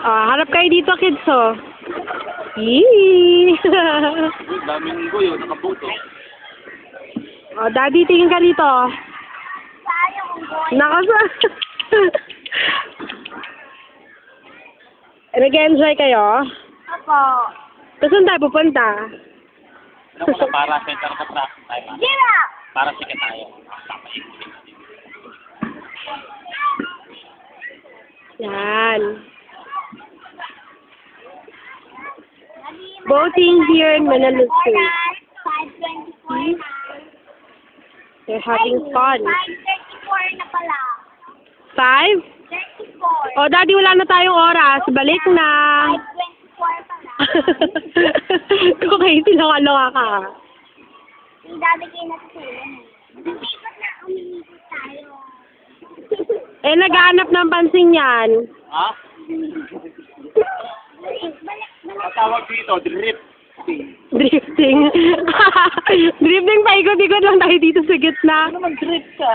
Harap kayo dito, kids, oh. Yee! Daming guyo, nakabuto. Daddy, tingin ka dito. Nakasa. Nag-enjoy kayo? Opo. Tapos saan tayo pupunta? Para center ka track tayo. Gira! Para sikat tayo. Yan. Boating here in Manila City. 5:24 na. They're having fun. 5:34 na pala. 5? 34. Daddy, wala na tayong oras. Balik na. 5:24 pala. Kung kayo silawa-lawa ka. Yung dami kayo natutulong. Umikot na, umikot tayo. Naghahanap ng pansin yan. Ha? Balik. Matawag dito, drip. Drifting. Drifting, paikot-ikot lang tayo dito sa gitna. Ano naman drip ka?